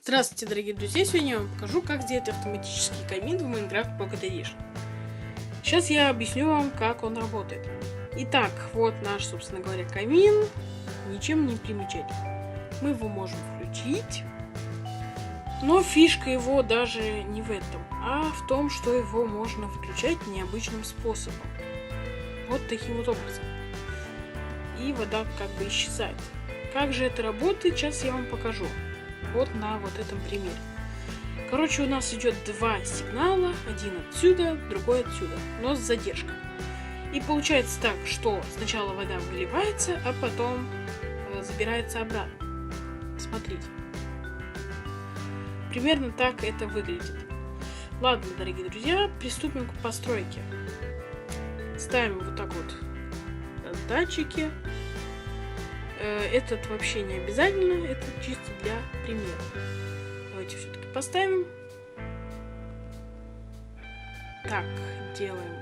Здравствуйте, дорогие друзья! Сегодня я вам покажу, как сделать автоматический камин в Minecraft Pocket Edition. Сейчас я объясню вам, как он работает. Итак, вот наш, собственно говоря, камин. Ничем не примечательный. Мы его можем включить. Но фишка его даже не в этом, а в том, что его можно выключать необычным способом. Вот таким вот образом. И вода как бы исчезает. Как же это работает, сейчас я вам покажу. Вот на вот этом примере. Короче, у нас идет два сигнала. Один отсюда, другой отсюда. Но с задержкой. И получается так, что сначала вода выливается, а потом забирается обратно. Смотрите. Примерно так это выглядит. Ладно, дорогие друзья, приступим к постройке. Ставим вот так вот датчики. Этот вообще не обязательно, это чисто для примера. Давайте все-таки поставим. Так, делаем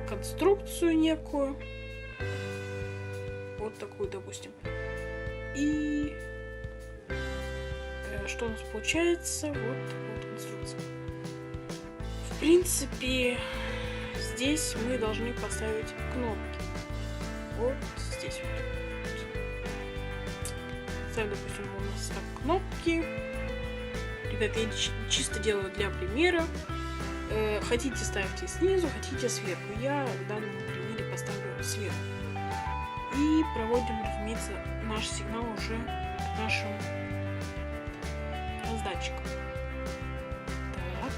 конструкцию некую. Вот такую, допустим. И что у нас получается? Вот конструкция. В принципе, здесь мы должны поставить кнопки. Вот здесь вот. Ставим, допустим, у нас так кнопки. Ребята, я чисто делаю для примера. Хотите, ставьте снизу, хотите сверху. Я в данном примере поставлю сверху. И проводим, разумеется, наш сигнал уже к нашим раздатчикам. Так.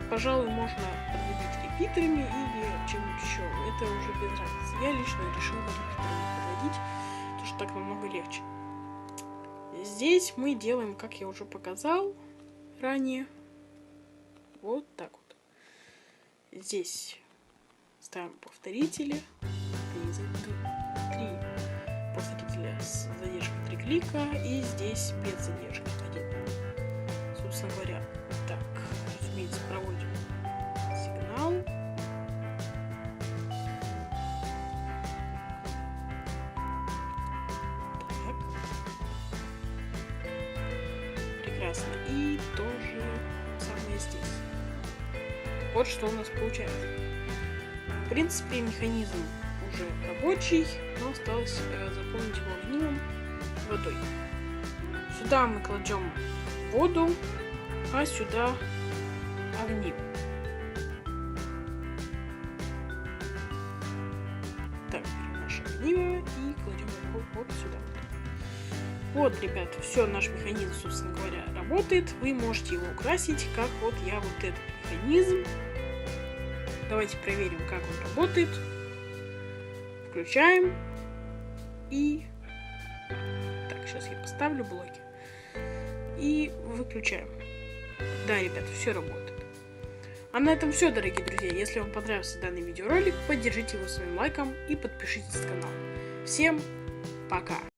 Пожалуй, можно подводить репитерами или чем-нибудь еще. Это уже без разницы. Я лично решила репитерами подводить, потому что так намного легче. Здесь мы делаем, как я уже показал ранее, вот так вот. Здесь ставим повторители. 3 повторителя с задержкой 3 клика. И здесь без задержки 1. Собственно говоря, так, разумеется, проводим сигнал. Так. Прекрасно. И то же самое здесь. Вот что у нас получается. В принципе, механизм уже рабочий, но осталось заполнить его огнивом водой. Сюда мы кладем воду, а сюда огниво. Так, берем наше огниво и кладем его вот сюда. Вот, ребята, все, наш механизм, собственно говоря, работает. Вы можете его украсить, как вот я вот этот механизм. Давайте проверим, как он работает. Включаем. И... Так, сейчас я поставлю блоки. И выключаем. Да, ребята, все работает. А на этом все, дорогие друзья. Если вам понравился данный видеоролик, поддержите его своим лайком и подпишитесь на канал. Всем пока!